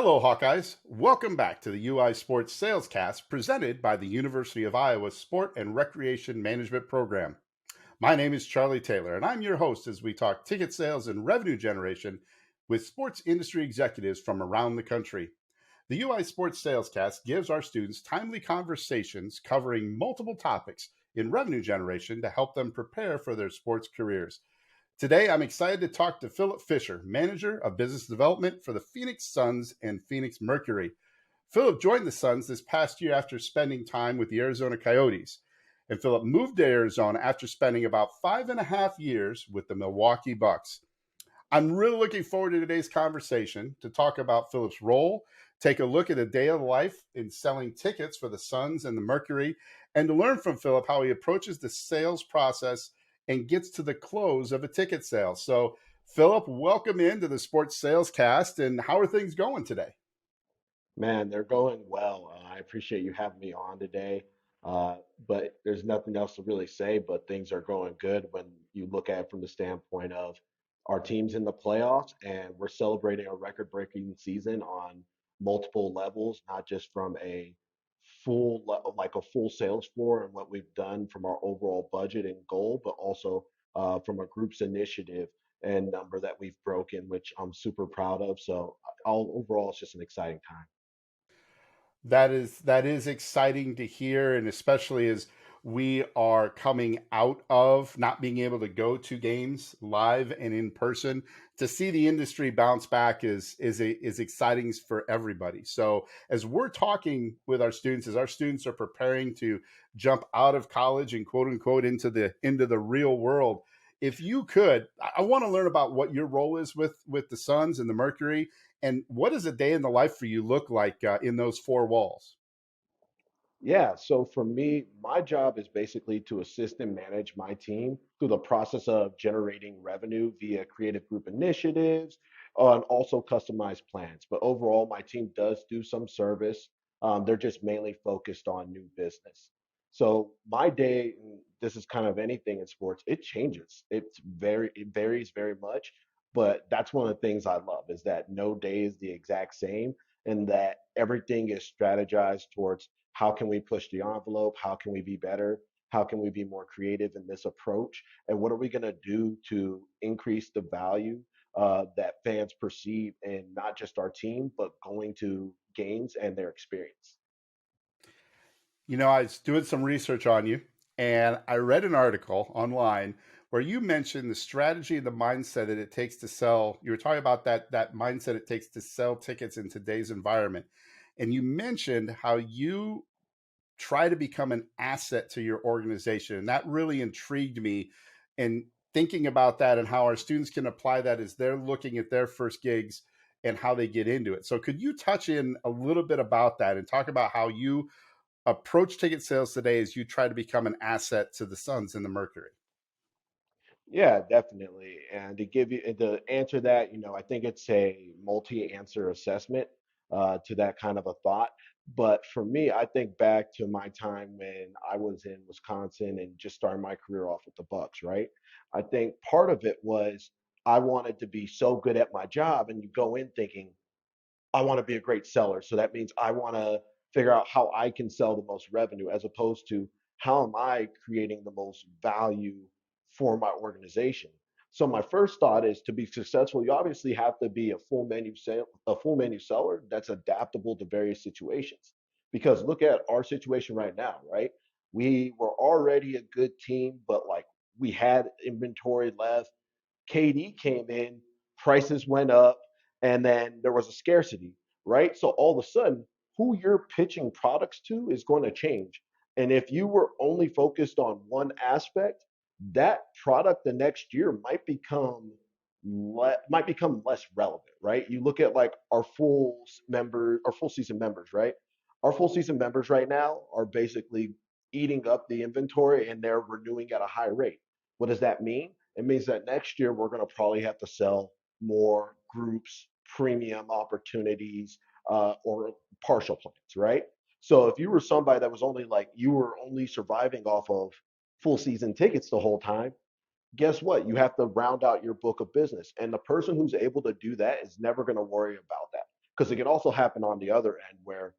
Hello, Hawkeyes. Welcome back to the UI Sports SalesCast presented by the University of Iowa Sport and Recreation Management Program. My name is Charlie Taylor, and I'm your host as we talk ticket sales and revenue generation with sports industry executives from around the country. The UI Sports SalesCast gives our students timely conversations covering multiple topics in revenue generation to help them prepare for their sports careers. Today, I'm excited to talk to Philip Fisher, Manager of Business Development for the Phoenix Suns and Phoenix Mercury. Philip joined the Suns this past year after spending time with the Arizona Coyotes. And Philip moved to Arizona after spending about 5.5 years with the Milwaukee Bucks. I'm really looking forward to today's conversation to talk about Philip's role, take a look at a day of life in selling tickets for the Suns and the Mercury, and to learn from Philip how he approaches the sales process and gets to the close of a ticket sale. So, Philip, welcome into the Sports Sales Cast. And how are things going today? Man, they're going well. I appreciate you having me on today. Uh, but there's nothing else to really say, but things are going good when you look at it from the standpoint of our team's in the playoffs and we're celebrating a record-breaking season on multiple levels, not just from a like a full sales floor and what we've done from our overall budget and goal, but also from a group's initiative and number that we've broken, which I'm super proud of. So all overall, it's just an exciting time. That is exciting to hear, and especially as we are coming out of not being able to go to games live and in person, to see the industry bounce back is exciting for everybody. So as we're talking with our students, as our students are preparing to jump out of college and quote unquote into the real world, if you could, I want to learn about what your role is with the Suns and the Mercury, and what does a day in the life for you look like in those four walls? Yeah, so for me, my job is basically to assist and manage my team through the process of generating revenue via creative group initiatives and also customized plans. But overall, my team does do some service. They're just mainly focused on new business. So my day, and this is kind of anything in sports, it changes. It varies very much, but that's one of the things I love is that no day is the exact same and that everything is strategized towards how can we push the envelope? How can we be better? How can we be more creative in this approach? And what are we going to do to increase the value that fans perceive in not just our team, but going to games and their experience? I was doing some research on you, and I read an article online where you mentioned the strategy and the mindset that it takes to sell. You were talking about that mindset it takes to sell tickets in today's environment, and you mentioned how you try to become an asset to your organization, and that really intrigued me. And thinking about that and how our students can apply that as they're looking at their first gigs and how they get into it. So, could you touch in a little bit about that and talk about how you approach ticket sales today as you try to become an asset to the Suns and the Mercury? Yeah, definitely. And to give you to answer that, I think it's a multi-answer assessment to that kind of a thought. But for me, I think back to my time when I was in Wisconsin and just starting my career off with the Bucks, right? I think part of it was I wanted to be so good at my job, and you go in thinking, I want to be a great seller. So that means I want to figure out how I can sell the most revenue as opposed to how am I creating the most value for my organization. So my first thought is to be successful, you obviously have to be a full menu seller that's adaptable to various situations. Because look at our situation right now, right? We were already a good team, but like we had inventory left. KD came in, prices went up, and then there was a scarcity, right? So all of a sudden, who you're pitching products to is going to change. And if you were only focused on one aspect, that product the next year might become less relevant, right? You look at like our full season members, right? Our full season members right now are basically eating up the inventory and they're renewing at a high rate. What does that mean? It means that next year we're going to probably have to sell more groups, premium opportunities, or partial plans, right? So if you were somebody that was only like you were only surviving off of full season tickets the whole time, guess what? You have to round out your book of business. And the person who's able to do that is never going to worry about that Because it can also happen on the other end where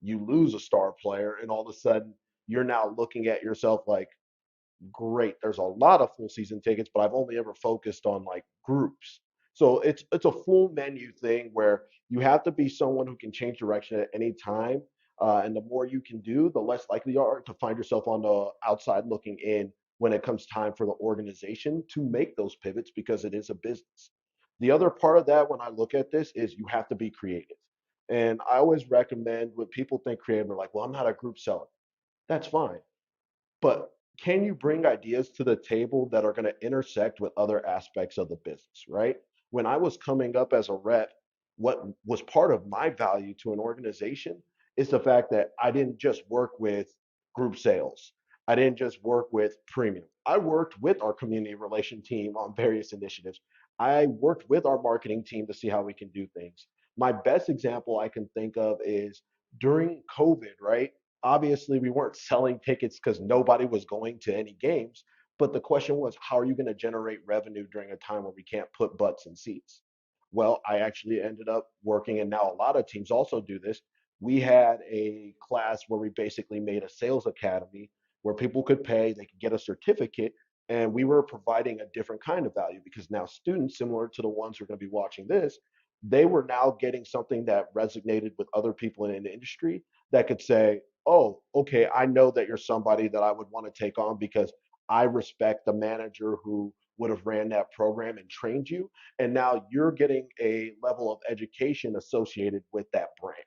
you lose a star player and all of a sudden you're now looking at yourself like, great. There's a lot of full season tickets, but I've only ever focused on like groups. So it's a full menu thing where you have to be someone who can change direction at any time. And the more you can do, the less likely you are to find yourself on the outside looking in when it comes time for the organization to make those pivots because it is a business. The other part of that when I look at this is you have to be creative. And I always recommend when people think creative, they're like, well, I'm not a group seller. That's fine, but can you bring ideas to the table that are going to intersect with other aspects of the business, right? When I was coming up as a rep, what was part of my value to an organization is the fact that I didn't just work with group sales. I didn't just work with premium. I worked with our community relation team on various initiatives. I worked with our marketing team to see how we can do things. My best example I can think of is during COVID, right? Obviously we weren't selling tickets because nobody was going to any games. But the question was, how are you going to generate revenue during a time where we can't put butts in seats? Well, I actually ended up working, and now a lot of teams also do this. We had a class where we basically made a sales academy where people could pay, they could get a certificate, and we were providing a different kind of value because now students, similar to the ones who are going to be watching this, they were now getting something that resonated with other people in the industry that could say, oh, okay, I know that you're somebody that I would want to take on because I respect the manager who would have ran that program and trained you. And now you're getting a level of education associated with that brand.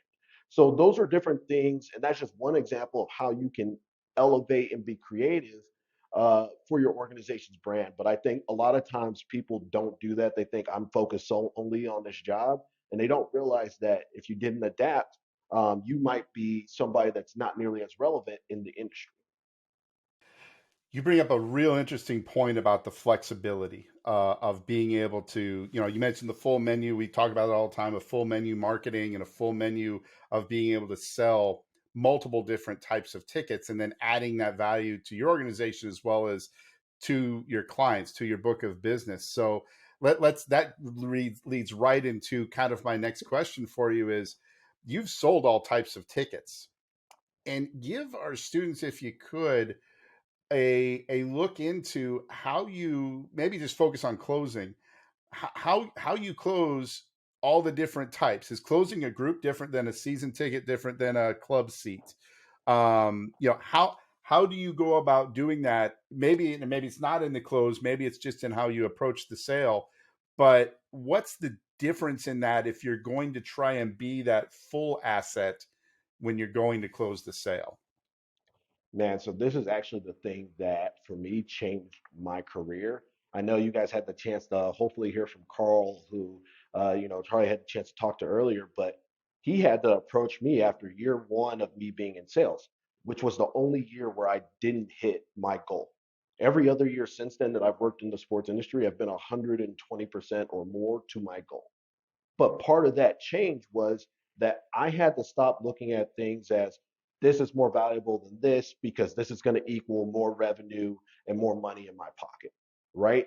So those are different things. And that's just one example of how you can elevate and be creative for your organization's brand. But I think a lot of times people don't do that. They think I'm focused only on this job. And they don't realize that if you didn't adapt, you might be somebody that's not nearly as relevant in the industry. You bring up a real interesting point about the flexibility of being able to, you mentioned the full menu. We talk about it all the time, a full menu marketing and a full menu of being able to sell multiple different types of tickets and then adding that value to your organization as well as to your clients, to your book of business. So leads right into kind of my next question for you is you've sold all types of tickets and give our students, if you could, a look into how you maybe just focus on closing, how you close all the different types. Is closing a group different than a season ticket, different than a club seat? How do you go about doing that? Maybe it's not in the close, maybe it's just in how you approach the sale, but what's the difference in that if you're going to try and be that full asset when you're going to close the sale? Man, so this is actually the thing that for me changed my career. I know you guys had the chance to hopefully hear from Carl, who Charlie had the chance to talk to earlier, but he had to approach me after year one of me being in sales, which was the only year where I didn't hit my goal. Every other year since then that I've worked in the sports industry, I've been 120% or more to my goal. But part of that change was that I had to stop looking at things as this is more valuable than this because this is going to equal more revenue and more money in my pocket, right?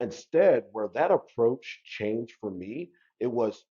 Instead, where that approach changed for me, it was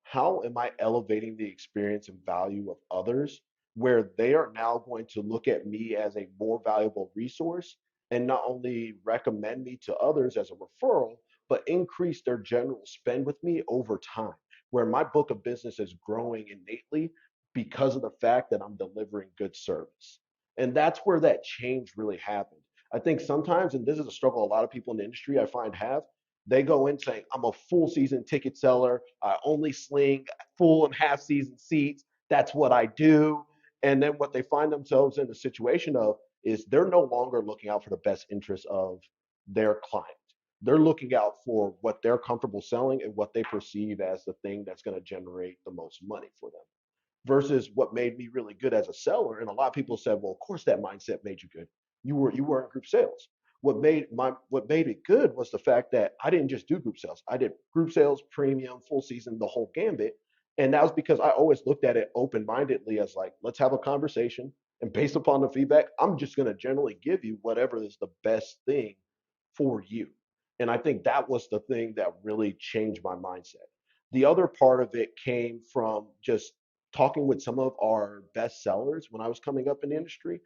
how am I elevating the experience and value of others where they are now going to look at me as a more valuable resource and not only recommend me to others as a referral, but increase their general spend with me over time, where my book of business is growing innately because of the fact that I'm delivering good service. And that's where that change really happened. I think sometimes, and this is a struggle a lot of people in the industry I find have, they go in saying, I'm a full season ticket seller. I only sling full and half season seats. That's what I do. And then what they find themselves in the situation of is they're no longer looking out for the best interests of their client. They're looking out for what they're comfortable selling and what they perceive as the thing that's going to generate the most money for them versus what made me really good as a seller. And a lot of people said, well, of course that mindset made you good. You were in group sales. What made it good was the fact that I didn't just do group sales. I did group sales, premium, full season, the whole gambit. And that was because I always looked at it open-mindedly as like, let's have a conversation. And based upon the feedback, I'm just going to generally give you whatever is the best thing for you. And I think that was the thing that really changed my mindset. The other part of it came from just talking with some of our best sellers when I was coming up in the industry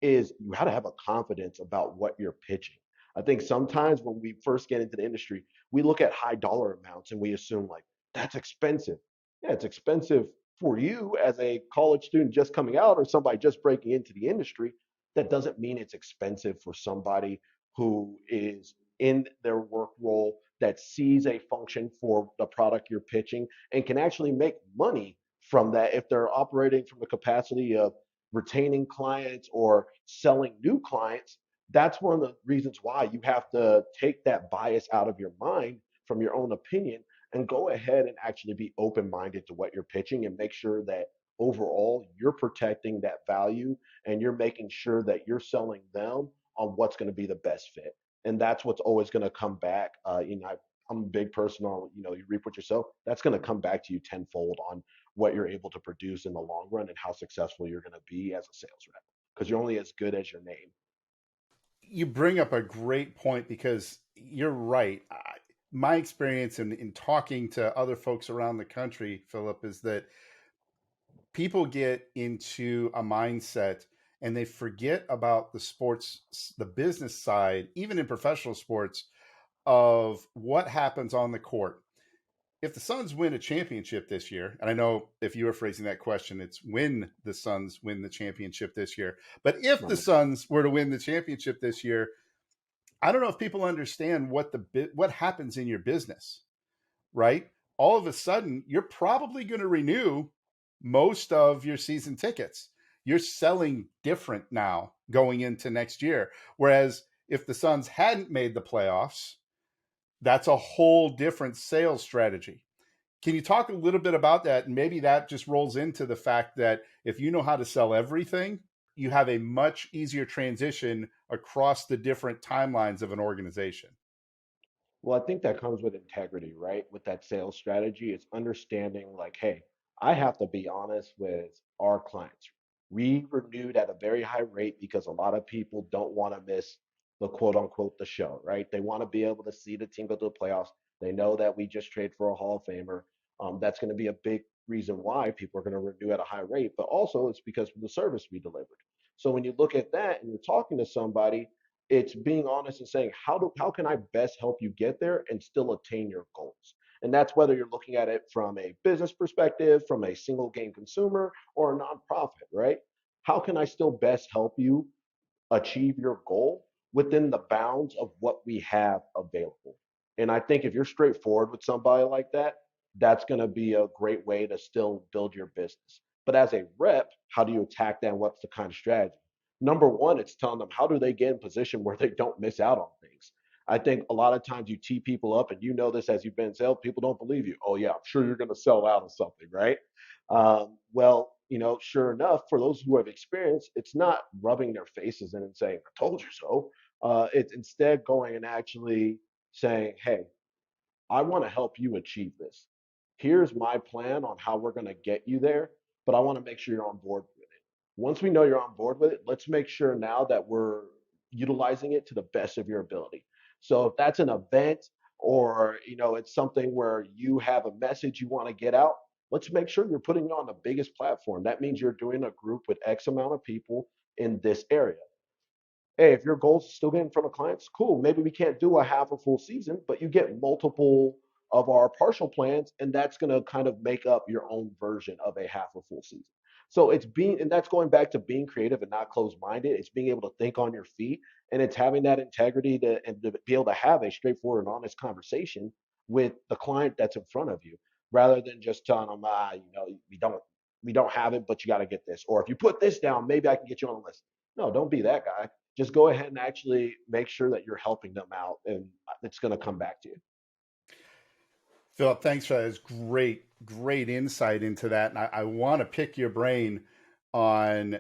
is you got to have a confidence about what you're pitching. I think sometimes when we first get into the industry, we look at high dollar amounts and we assume like that's expensive. Yeah, it's expensive for you as a college student just coming out or somebody just breaking into the industry. That doesn't mean it's expensive for somebody who is in their work role that sees a function for the product you're pitching and can actually make money from that if they're operating from the capacity of retaining clients or selling new clients. That's one of the reasons why you have to take that bias out of your mind from your own opinion and go ahead and actually be open minded to what you're pitching and make sure that overall you're protecting that value and you're making sure that you're selling them on what's going to be the best fit. And that's what's always going to come back. I'm a big person on, you reap what you sow. That's going to come back to you tenfold on what you're able to produce in the long run and how successful you're going to be as a sales rep because you're only as good as your name. You bring up a great point because you're right. My experience in talking to other folks around the country, Philip, is that people get into a mindset and they forget about the sports, the business side, even in professional sports, of what happens on the court. If the Suns win a championship this year, and I know if you were phrasing that question, it's when the Suns win the championship this year. But if the Right. Suns were to win the championship this year, I don't know if people understand what happens in your business, right? All of a sudden, you're probably going to renew most of your season tickets. You're selling different now going into next year. Whereas if the Suns hadn't made the playoffs, that's a whole different sales strategy. Can you talk a little bit about that? And maybe that just rolls into the fact that if you know how to sell everything, you have a much easier transition across the different timelines of an organization. Well, I think that comes with integrity, right? With that sales strategy, it's understanding like, hey, I have to be honest with our clients. We renewed at a very high rate because a lot of people don't want to miss the quote unquote the show, right? They want to be able to see the team go to the playoffs. They know that we just trade for a Hall of Famer. That's going to be a big reason why people are going to renew at a high rate, but also it's because of the service we delivered. So when you look at that and you're talking to somebody, it's being honest and saying how can I best help you get there and still attain your goals. And that's whether you're looking at it from a business perspective, from a single game consumer, or a nonprofit, right? How can I still best help you achieve your goal within the bounds of what we have available? And I think if you're straightforward with somebody like that, that's going to be a great way to still build your business. But as a rep, how do you attack that? And what's the kind of strategy? Number one, it's telling them how do they get in position where they don't miss out on things. I think a lot of times you tee people up, and you know this as you've been in sales, people don't believe you. Oh yeah, I'm sure you're going to sell out of something, right? Well, sure enough, for those who have experience, it's not rubbing their faces in and saying, "I told you so." It's instead going and actually saying, "Hey, I want to help you achieve this. Here's my plan on how we're going to get you there, but I want to make sure you're on board with it. Once we know you're on board with it, let's make sure now that we're utilizing it to the best of your ability." So if that's an event or it's something where you have a message you want to get out, let's make sure you're putting it on the biggest platform. That means you're doing a group with X amount of people in this area. Hey, if your goals is still get in front of clients, cool. Maybe we can't do a half a full season, but you get multiple of our partial plans, and that's going to kind of make up your own version of a half a full season. So it's being, and that's going back to being creative and not closed-minded. It's being able to think on your feet, and it's having that integrity to be able to have a straightforward and honest conversation with the client that's in front of you, rather than just telling them, we don't have it, but you got to get this, or if you put this down, maybe I can get you on the list. No, don't be that guy. Just go ahead and actually make sure that you're helping them out, and it's going to come back to you. Philip, thanks for that. It's great, great insight into that. And I want to pick your brain on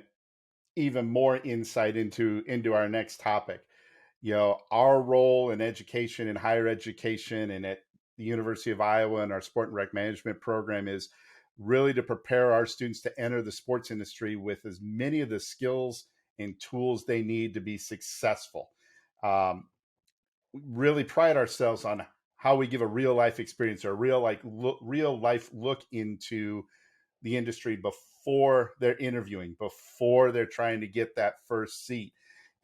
even more insight into our next topic. Our role in education and higher education and at the University of Iowa and our sport and rec management program is really to prepare our students to enter the sports industry with as many of the skills and tools they need to be successful. We really pride ourselves on how we give a real life experience or a real life look into the industry before they're interviewing, before they're trying to get that first seat.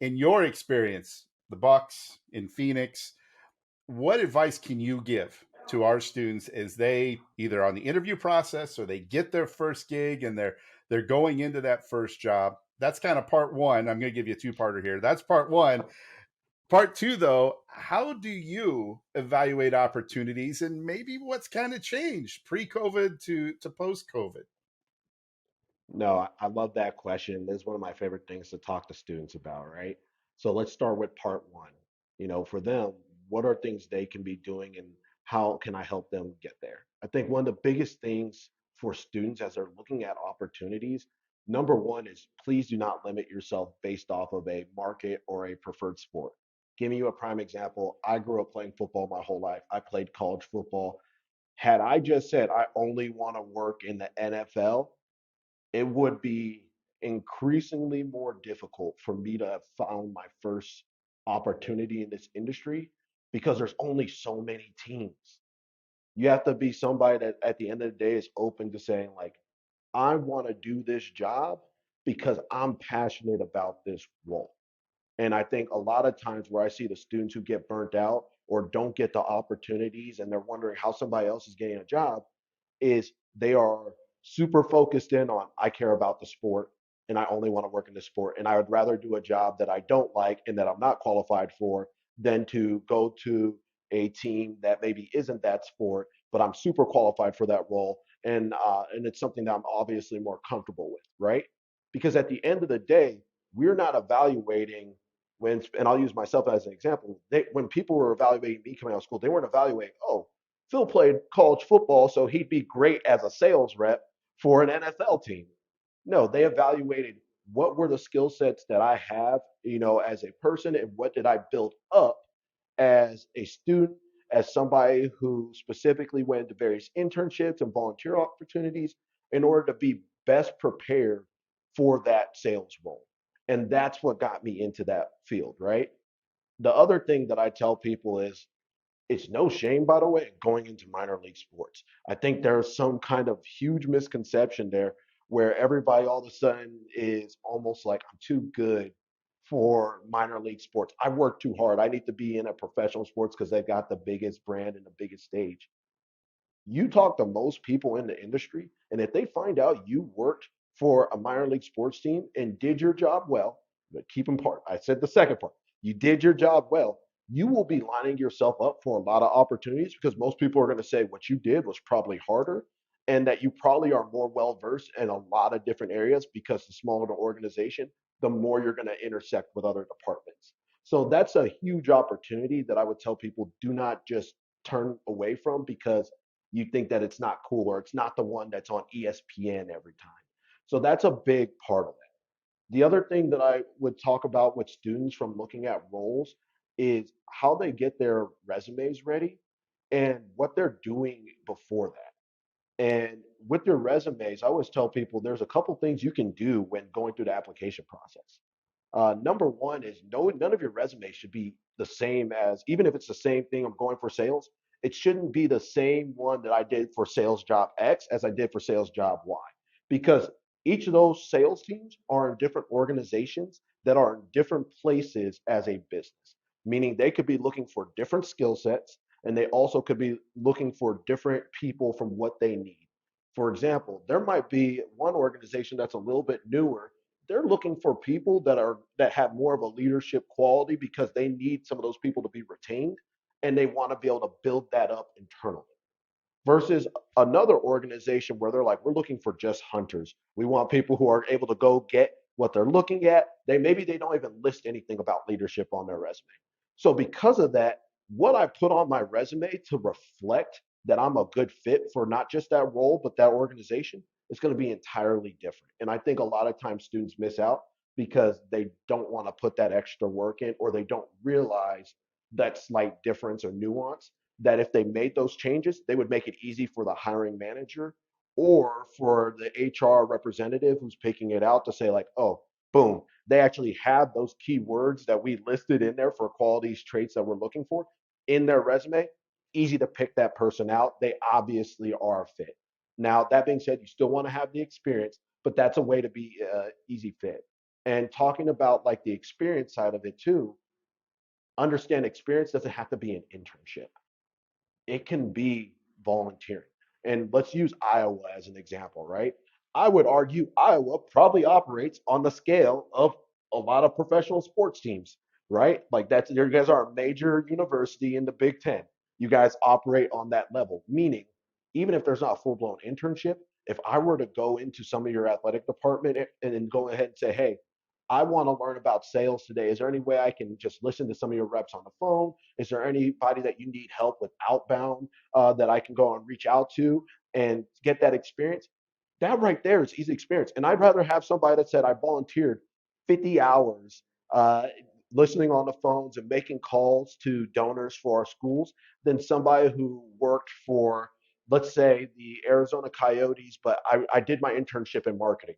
In your experience, the Bucks in Phoenix, what advice can you give to our students as they either on the interview process or they get their first gig and they're going into that first job? That's kind of part one. I'm going to give you a two-parter here. That's part one. Part two, though, how do you evaluate opportunities and maybe what's kind of changed pre-COVID to post-COVID? No, I love that question. It's one of my favorite things to talk to students about, right? So let's start with part one. For them, what are things they can be doing and how can I help them get there? I think one of the biggest things for students as they're looking at opportunities, number one is please do not limit yourself based off of a market or a preferred sport. Giving you a prime example, I grew up playing football my whole life. I played college football. Had I just said I only want to work in the NFL, it would be increasingly more difficult for me to have found my first opportunity in this industry because there's only so many teams. You have to be somebody that at the end of the day is open to saying, like, I want to do this job because I'm passionate about this role. And I think a lot of times where I see the students who get burnt out or don't get the opportunities and they're wondering how somebody else is getting a job is they are super focused in on I care about the sport and I only want to work in the sport and I would rather do a job that I don't like and that I'm not qualified for than to go to a team that maybe isn't that sport but I'm super qualified for that role and it's something that I'm obviously more comfortable with, right? Because at the end of the day, we're not evaluating when, and I'll use myself as an example. When people were evaluating me coming out of school, they weren't evaluating, oh, Phil played college football, so he'd be great as a sales rep for an NFL team. No, they evaluated what were the skill sets that I have, as a person, and what did I build up as a student, as somebody who specifically went into various internships and volunteer opportunities in order to be best prepared for that sales role. And that's what got me into that field, right? The other thing that I tell people is it's no shame, by the way, going into minor league sports. I think there's some kind of huge misconception there where everybody all of a sudden is almost like, I'm too good for minor league sports. I work too hard. I need to be in a professional sports because they've got the biggest brand and the biggest stage. You talk to most people in the industry, and if they find out you worked for a minor league sports team and did your job well, but keep in part, I said the second part, you did your job well, you will be lining yourself up for a lot of opportunities because most people are going to say what you did was probably harder and that you probably are more well versed in a lot of different areas because the smaller the organization, the more you're going to intersect with other departments. So that's a huge opportunity that I would tell people do not just turn away from because you think that it's not cool or it's not the one that's on ESPN every time. So that's a big part of it. The other thing that I would talk about with students from looking at roles is how they get their resumes ready and what they're doing before that. And with your resumes, I always tell people there's a couple things you can do when going through the application process. Number one is none of your resumes should be the same as, even if it's the same thing I'm going for sales, it shouldn't be the same one that I did for sales job X as I did for sales job Y. Because each of those sales teams are in different organizations that are in different places as a business, meaning they could be looking for different skill sets and they also could be looking for different people from what they need. For example, there might be one organization that's a little bit newer. They're looking for people that have more of a leadership quality because they need some of those people to be retained and they want to be able to build that up internally versus another organization where they're like, we're looking for just hunters. We want people who are able to go get what they're looking at. They don't even list anything about leadership on their resume. So because of that, what I put on my resume to reflect that I'm a good fit for not just that role but that organization is going to be entirely different. And I think a lot of times students miss out because they don't want to put that extra work in or they don't realize that slight difference or nuance that if they made those changes, they would make it easy for the hiring manager or for the HR representative who's picking it out to say, like, oh, boom, they actually have those key words that we listed in there for qualities, traits that we're looking for in their resume. easy to pick that person out. They obviously are a fit. Now, that being said, you still want to have the experience, but that's a way to be easy fit. And talking about like the experience side of it too, understand experience doesn't have to be an internship. It can be volunteering. And let's use Iowa as an example, right? I would argue Iowa probably operates on the scale of a lot of professional sports teams, right? Like that's you guys are a major university in the Big Ten. You guys operate on that level, meaning even if there's not a full-blown internship, if I were to go into some of your athletic department and then go ahead and say, hey, I want to learn about sales today. Is there any way I can just listen to some of your reps on the phone? Is there anybody that you need help with outbound that I can go and reach out to and get that experience? That right there is easy experience. And I'd rather have somebody that said I volunteered 50 hours listening on the phones and making calls to donors for our schools than somebody who worked for, let's say, the Arizona Coyotes, but I did my internship in marketing.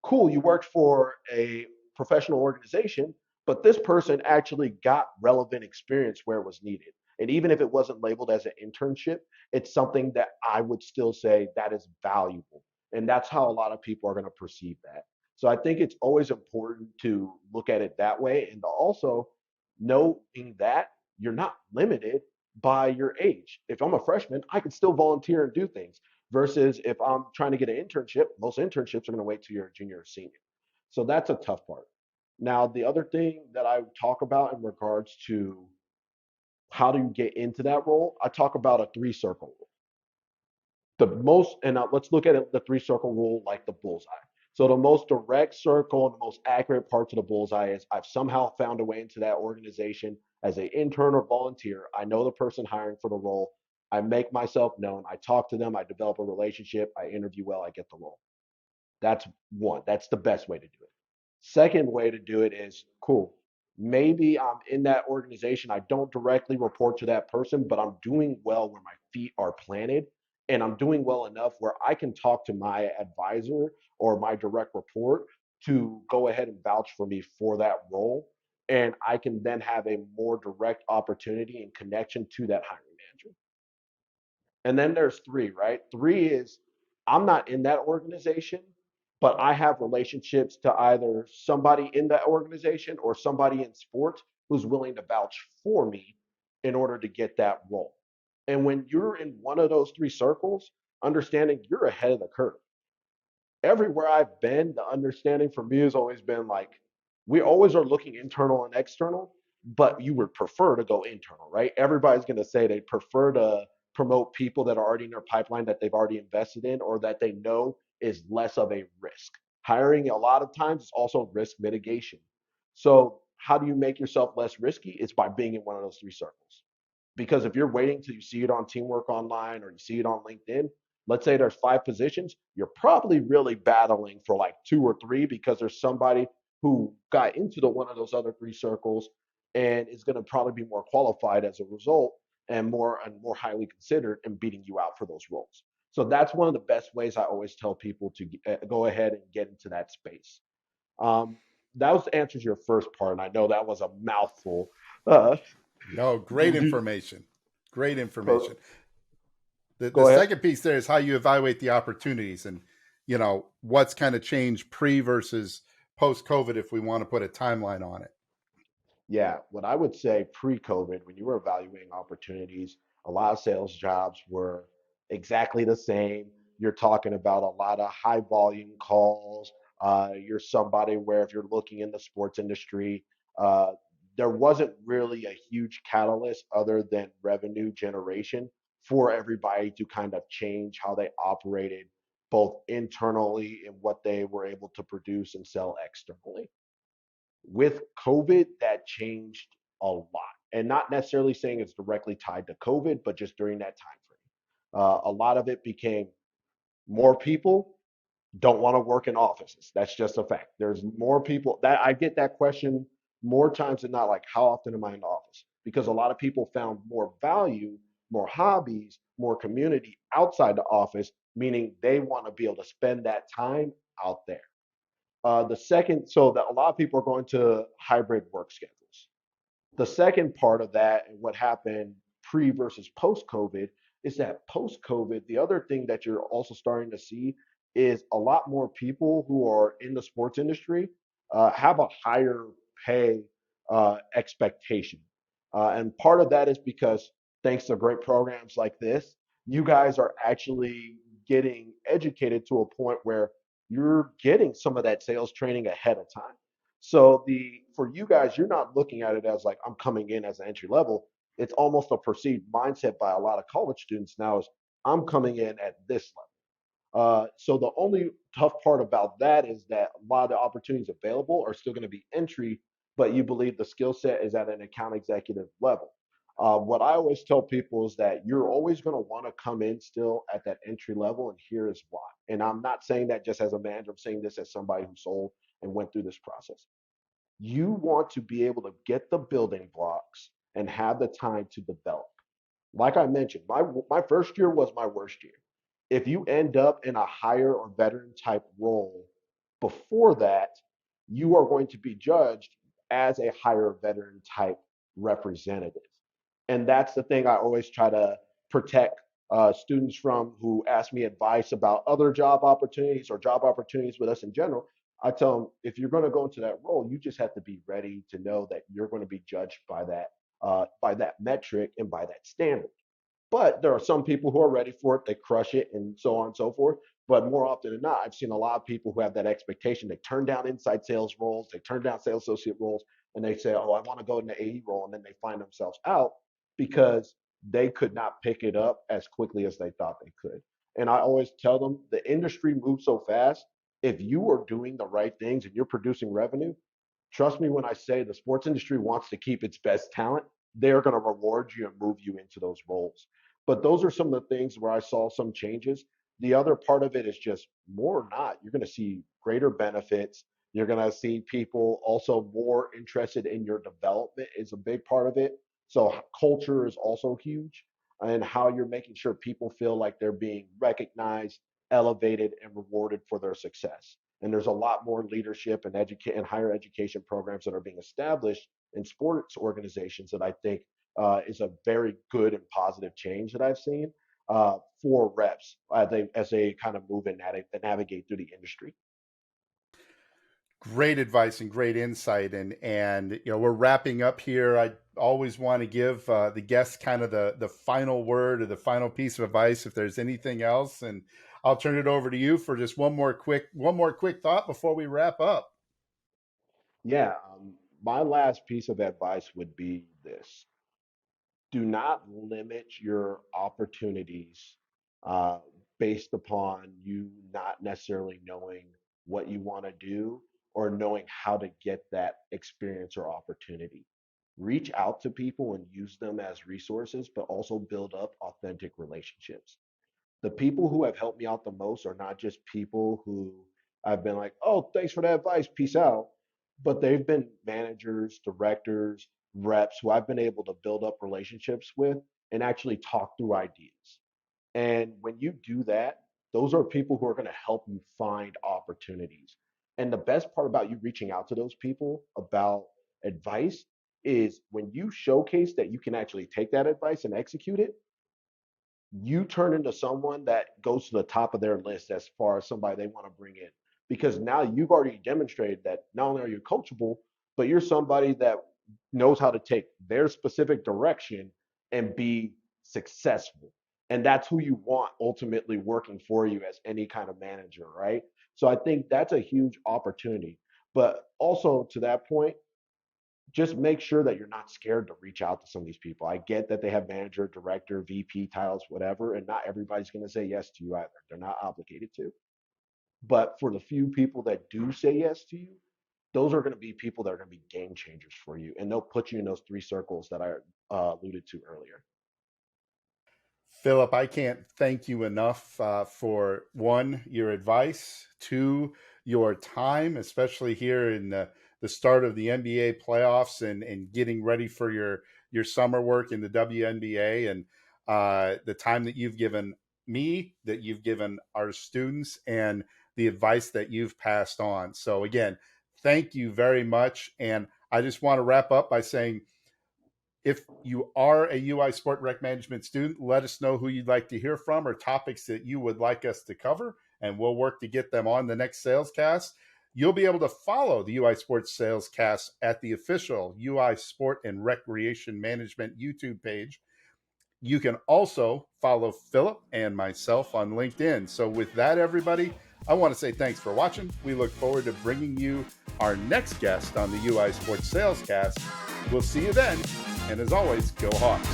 Cool, you worked for a professional organization, but this person actually got relevant experience where it was needed. And even if it wasn't labeled as an internship, it's something that I would still say that is valuable. And that's how a lot of people are going to perceive that. So I think it's always important to look at it that way and also knowing that you're not limited by your age. If I'm a freshman, I can still volunteer and do things versus if I'm trying to get an internship, most internships are going to wait till you're a junior or senior. So that's a tough part. Now, the other thing that I talk about in regards to how do you get into that role, I talk about a three circle rule. The most, and let's look at it, the three circle rule like the bullseye. So the most direct circle and the most accurate parts of the bullseye is I've somehow found a way into that organization as an intern or volunteer. I know the person hiring for the role. I make myself known. I talk to them. I develop a relationship. I interview well. I get the role. That's one. That's the best way to do it. Second way to do it is cool. Maybe I'm in that organization. I don't directly report to that person, but I'm doing well where my feet are planted. And I'm doing well enough where I can talk to my advisor or my direct report to go ahead and vouch for me for that role. And I can then have a more direct opportunity and connection to that hiring manager. And then there's three, right? Three is I'm not in that organization, but I have relationships to either somebody in that organization or somebody in sports who's willing to vouch for me in order to get that role. And when you're in one of those three circles, understanding you're ahead of the curve. Everywhere I've been, the understanding for me has always been like, we always are looking internal and external, but you would prefer to go internal, right? Everybody's going to say they prefer to promote people that are already in their pipeline that they've already invested in or that they know is less of a risk. Hiring a lot of times is also risk mitigation. So, how do you make yourself less risky? It's by being in one of those three circles. Because if you're waiting till you see it on Teamwork Online or you see it on LinkedIn, let's say there's five positions, you're probably really battling for like two or three because there's somebody who got into the one of those other three circles and is going to probably be more qualified as a result and more highly considered and beating you out for those roles. So that's one of the best ways I always tell people to go ahead and get into that space. Um, that was answers your first part, and I know that was a mouthful. Uh, No, great would you information. Great per, information. The go ahead? second piece there is how you evaluate the opportunities and what's kind of changed pre versus post COVID if we want to put a timeline on it. Yeah, what I would say pre-COVID, when you were evaluating opportunities, a lot of sales jobs were exactly the same. You're talking about a lot of high volume calls. You're somebody where if you're looking in the sports industry, uh, there wasn't really a huge catalyst other than revenue generation for everybody to kind of change how they operated both internally and what they were able to produce and sell externally. With COVID, that changed a lot. And not necessarily saying it's directly tied to COVID, but just during that time frame. A lot of it became more people don't want to work in offices. That's just a fact. There's more people that I get that question more times than not, like, how often am I in the office? Because a lot of people found more value, more hobbies, more community outside the office, meaning they want to be able to spend that time out there. The second, so that a lot of people are going to hybrid work schedules. The second part of that and what happened pre versus post COVID is that post COVID, the other thing that you're also starting to see is a lot more people who are in the sports industry have a higher pay expectation. And part of that is because thanks to great programs like this, you guys are actually getting educated to a point where you're getting some of that sales training ahead of time. So the for you guys, you're not looking at it as like I'm coming in as an entry level. It's almost a perceived mindset by a lot of college students now is I'm coming in at this level. So the only tough part about that is that a lot of the opportunities available are still going to be entry, but you believe the skill set is at an account executive level. What I always tell people is that you're always going to want to come in still at that entry level, and here is why. And I'm not saying that just as a manager, I'm saying this as somebody who sold and went through this process. You want to be able to get the building blocks and have the time to develop. Like I mentioned, my first year was my worst year. If you end up in a higher or veteran type role before that, you are going to be judged as a higher veteran type representative. And that's the thing I always try to protect students from who ask me advice about other job opportunities or job opportunities with us in general. I tell them if you're going to go into that role, you just have to be ready to know that you're going to be judged by that metric and by that standard. But there are some people who are ready for it, they crush it, and so on and so forth. But more often than not, I've seen a lot of people who have that expectation. They turn down inside sales roles, they turn down sales associate roles, and they say, "Oh, I want to go in the AE role," and then they find themselves out because they could not pick it up as quickly as they thought they could. And I always tell them the industry moves so fast. If you are doing the right things and you're producing revenue, trust me when I say the sports industry wants to keep its best talent, they're going to reward you and move you into those roles. But those are some of the things where I saw some changes. The other part of it is just more or not, you're going to see greater benefits. You're going to see people also more interested in your development is a big part of it. So culture is also huge and how you're making sure people feel like they're being recognized, elevated, and rewarded for their success. And there's a lot more leadership and and higher education programs that are being established in sports organizations that I think is a very good and positive change that I've seen for reps as they kind of move and navigate through the industry. Great advice and great insight. And we're wrapping up here. I always want to give the guests kind of the final word or the final piece of advice if there's anything else. And I'll turn it over to you for just one more quick thought before we wrap up. Yeah, my last piece of advice would be this: do not limit your opportunities uh, based upon you not necessarily knowing what you want to do or knowing how to get that experience or opportunity. Reach out to people and use them as resources, but also build up authentic relationships. The people who have helped me out the most are not just people who I've been like, oh, thanks for that advice, peace out. But they've been managers, directors, reps who I've been able to build up relationships with and actually talk through ideas. And when you do that, those are people who are going to help you find opportunities. And the best part about you reaching out to those people about advice is when you showcase that you can actually take that advice and execute it, you turn into someone that goes to the top of their list as far as somebody they want to bring in. Because now you've already demonstrated that not only are you coachable, but you're somebody that knows how to take their specific direction and be successful. And that's who you want ultimately working for you as any kind of manager, right? So I think that's a huge opportunity. But also to that point, just make sure that you're not scared to reach out to some of these people. I get that they have manager, director, VP titles, whatever, and not everybody's going to say yes to you either. They're not obligated to. But for the few people that do say yes to you, those are going to be people that are going to be game changers for you, and they'll put you in those three circles that I alluded to earlier. Philip, I can't thank you enough for one, your advice, two, your time, especially here in the start of the NBA playoffs and getting ready for your summer work in the WNBA, and the time that you've given me, that you've given our students, and the advice that you've passed on. So, again, thank you very much. And I just want to wrap up by saying, If you are a UI Sport Rec Management student, let us know who you'd like to hear from or topics that you would like us to cover, and we'll work to get them on the next SalesCast. You'll be able to follow the UI Sports SalesCast at the official UI Sport and Recreation Management YouTube page. You can also follow Philip and myself on LinkedIn. So with that, everybody, I want to say thanks for watching. We look forward to bringing you our next guest on the UI Sports SalesCast. We'll see you then. And as always, go Hawks.